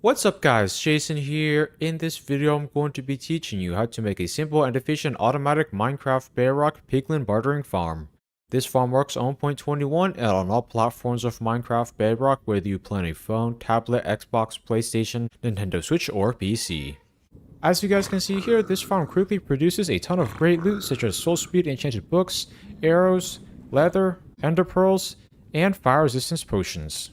What's up guys, Jason here. In this video I'm going to be teaching you how to make a simple and efficient automatic Minecraft Bedrock piglin bartering farm. This farm works on 1.21 and on all platforms of Minecraft Bedrock, whether you play on a phone, tablet, Xbox, PlayStation, Nintendo Switch, or PC. As you guys can see here, this farm quickly produces a ton of great loot such as soul speed enchanted books, arrows, leather, ender pearls, and fire resistance potions.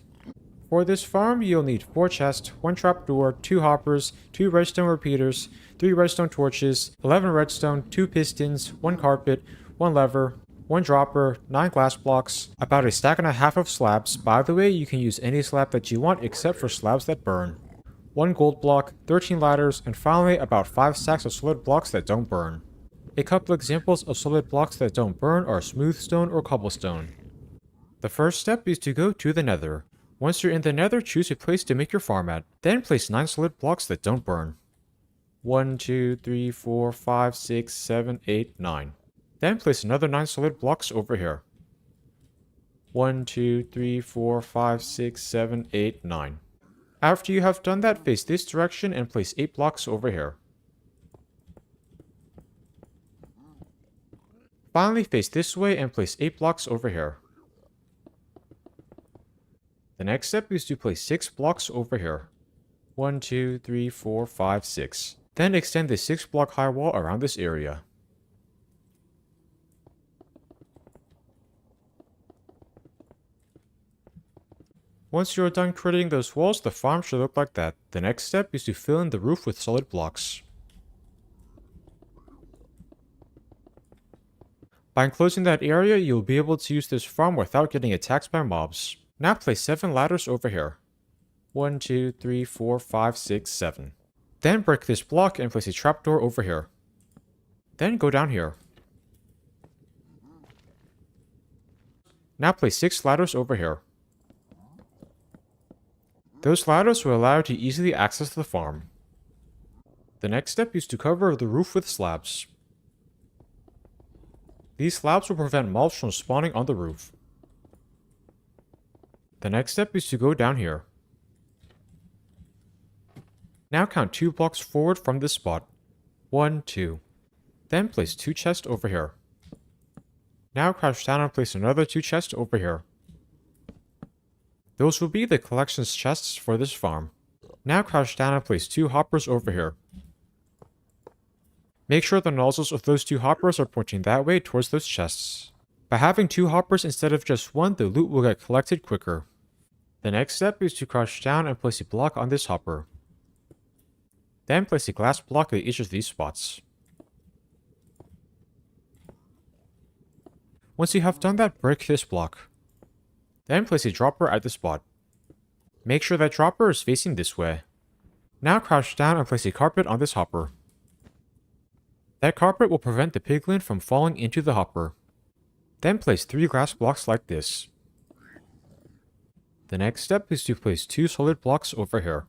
For this farm, you'll need 4 chests, 1 trapdoor, 2 hoppers, 2 redstone repeaters, 3 redstone torches, 11 redstone, 2 pistons, 1 carpet, 1 lever, 1 dropper, 9 glass blocks, about a stack and a half of slabs. By the way, you can use any slab that you want except for slabs that burn. 1 gold block, 13 ladders, and finally about 5 stacks of solid blocks that don't burn. A couple examples of solid blocks that don't burn are smooth stone or cobblestone. The first step is to go to the nether. Once you're in the nether, choose a place to make your farm at. Then place 9 solid blocks that don't burn. 1, 2, 3, 4, 5, 6, 7, 8, 9. Then place another 9 solid blocks over here. 1, 2, 3, 4, 5, 6, 7, 8, 9. After you have done that, face this direction and place 8 blocks over here. Finally, face this way and place 8 blocks over here. The next step is to place 6 blocks over here. 1, 2, 3, 4, 5, 6. Then extend the 6 block high wall around this area. Once you are done creating those walls, the farm should look like that. The next step is to fill in the roof with solid blocks. By enclosing that area, you'll be able to use this farm without getting attacked by mobs. Now place 7 ladders over here. 1, 2, 3, 4, 5, 6, 7. Then break this block and place a trapdoor over here. Then go down here. Now place 6 ladders over here. Those ladders will allow you to easily access the farm. The next step is to cover the roof with slabs. These slabs will prevent mobs from spawning on the roof. The next step is to go down here. Now count 2 blocks forward from this spot. 1, 2. Then place 2 chests over here. Now crouch down and place another 2 chests over here. Those will be the collections chests for this farm. Now crouch down and place 2 hoppers over here. Make sure the nozzles of those 2 hoppers are pointing that way towards those chests. By having 2 hoppers instead of just 1, the loot will get collected quicker. The next step is to crouch down and place a block on this hopper. Then place a glass block at each of these spots. Once you have done that, break this block. Then place a dropper at the spot. Make sure that dropper is facing this way. Now crouch down and place a carpet on this hopper. That carpet will prevent the piglin from falling into the hopper. Then place 3 glass blocks like this. The next step is to place 2 solid blocks over here.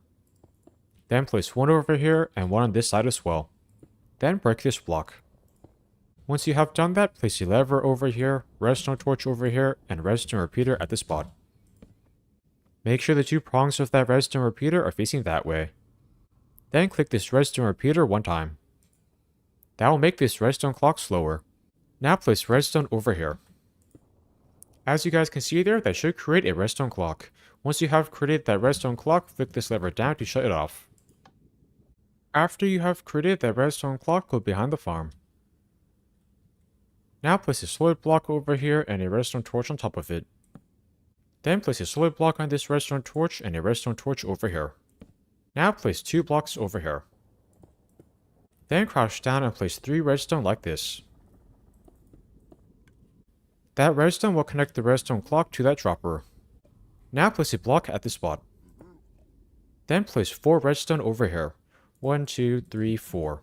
Then place 1 over here and 1 on this side as well. Then break this block. Once you have done that, place a lever over here, redstone torch over here, and redstone repeater at the spot. Make sure the 2 prongs of that redstone repeater are facing that way. Then click this redstone repeater 1 time. That will make this redstone clock slower. Now place redstone over here. As you guys can see there, that should create a redstone clock. Once you have created that redstone clock, flick this lever down to shut it off. After you have created that redstone clock, go behind the farm. Now place a solid block over here and a redstone torch on top of it. Then place a solid block on this redstone torch and a redstone torch over here. Now place 2 blocks over here. Then crouch down and place 3 redstone like this. That redstone will connect the redstone clock to that dropper. Now place a block at the spot. Then place 4 redstone over here. 1, 2, 3, 4.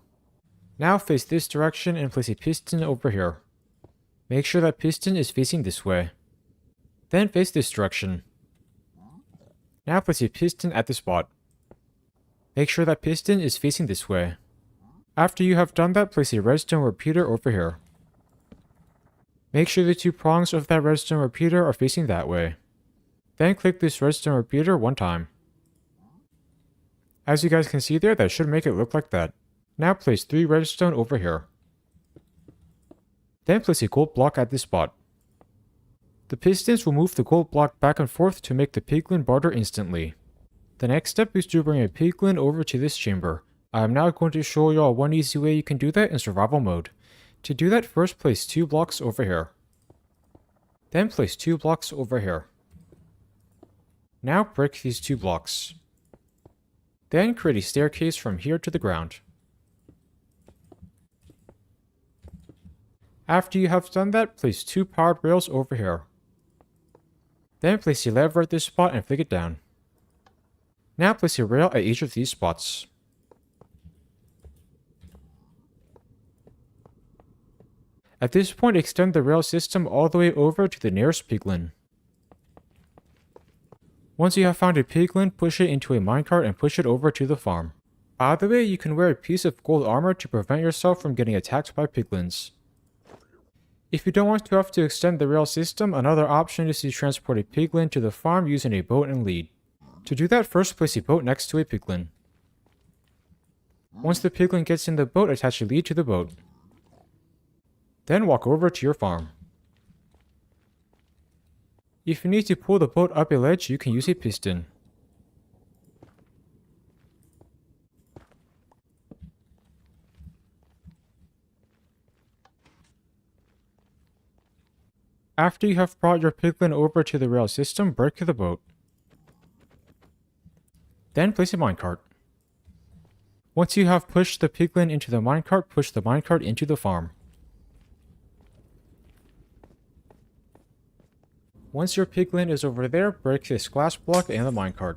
Now face this direction and place a piston over here. Make sure that piston is facing this way. Then face this direction. Now place a piston at the spot. Make sure that piston is facing this way. After you have done that, place a redstone repeater over here. Make sure the 2 prongs of that redstone repeater are facing that way. Then click this redstone repeater 1 time. As you guys can see there, that should make it look like that. Now place 3 redstone over here. Then place a gold block at this spot. The pistons will move the gold block back and forth to make the piglin barter instantly. The next step is to bring a piglin over to this chamber. I am now going to show y'all one easy way you can do that in survival mode. To do that, first place 2 blocks over here. Then place 2 blocks over here. Now break these 2 blocks. Then create a staircase from here to the ground. After you have done that, place 2 powered rails over here. Then place a lever at this spot and flick it down. Now place a rail at each of these spots. At this point, extend the rail system all the way over to the nearest piglin. Once you have found a piglin, push it into a minecart and push it over to the farm. By the way, you can wear a piece of gold armor to prevent yourself from getting attacked by piglins. If you don't want to have to extend the rail system, another option is to transport a piglin to the farm using a boat and lead. To do that, first place a boat next to a piglin. Once the piglin gets in the boat, attach a lead to the boat. Then walk over to your farm. If you need to pull the boat up a ledge, you can use a piston. After you have brought your piglin over to the rail system, break the boat. Then place a minecart. Once you have pushed the piglin into the minecart, push the minecart into the farm. Once your piglin is over there, break this glass block and the minecart.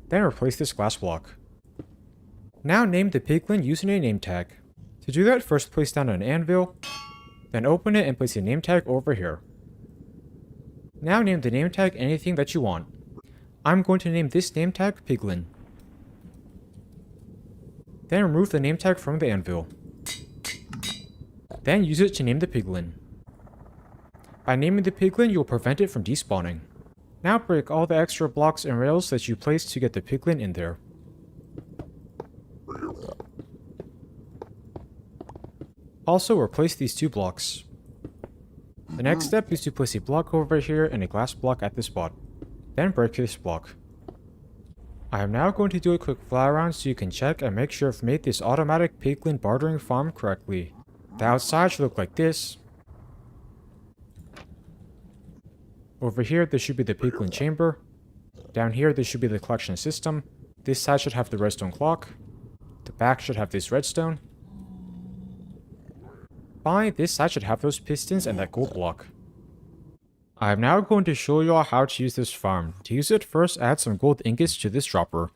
Then replace this glass block. Now name the piglin using a name tag. To do that, first place down an anvil, then open it and place a name tag over here. Now name the name tag anything that you want. I'm going to name this name tag piglin. Then remove the name tag from the anvil. Then use it to name the piglin. By naming the piglin, you will prevent it from despawning. Now break all the extra blocks and rails that you placed to get the piglin in there. Also replace these 2 blocks. The next step is to place a block over here and a glass block at this spot. Then break this block. I am now going to do a quick fly around so you can check and make sure I've made this automatic piglin bartering farm correctly. The outside should look like this. Over here, this should be the piglin chamber. Down here, this should be the collection system. This side should have the redstone clock. The back should have this redstone. Finally, this side should have those pistons and that gold block. I am now going to show you all how to use this farm. To use it, first add some gold ingots to this dropper.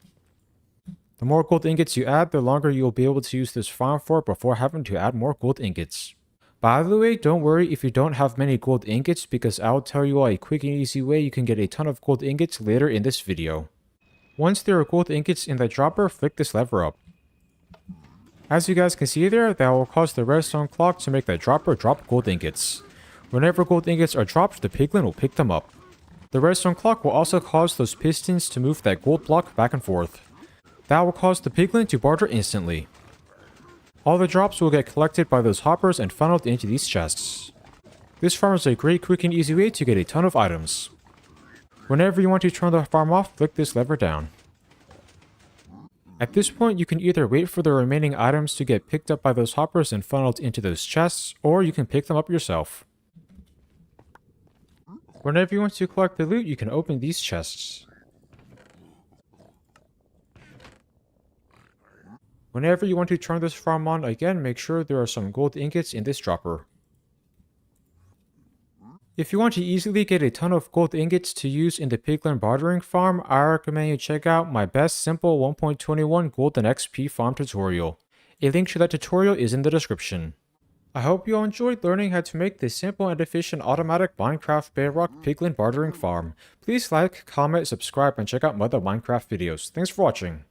The more gold ingots you add, the longer you will be able to use this farm for before having to add more gold ingots. By the way, don't worry if you don't have many gold ingots because I'll tell you all a quick and easy way you can get a ton of gold ingots later in this video. Once there are gold ingots in the dropper, flick this lever up. As you guys can see there, that will cause the redstone clock to make the dropper drop gold ingots. Whenever gold ingots are dropped, the piglin will pick them up. The redstone clock will also cause those pistons to move that gold block back and forth. That will cause the piglin to barter instantly. All the drops will get collected by those hoppers and funneled into these chests. This farm is a great, quick and easy way to get a ton of items. Whenever you want to turn the farm off, flick this lever down. At this point, you can either wait for the remaining items to get picked up by those hoppers and funneled into those chests, or you can pick them up yourself. Whenever you want to collect the loot, you can open these chests. Whenever you want to turn this farm on again, make sure there are some gold ingots in this dropper. If you want to easily get a ton of gold ingots to use in the piglin bartering farm, I recommend you check out my best simple 1.21 golden XP farm tutorial. A link to that tutorial is in the description. I hope you all enjoyed learning how to make this simple and efficient automatic Minecraft Bedrock piglin bartering farm. Please like, comment, subscribe, and check out my other Minecraft videos. Thanks for watching.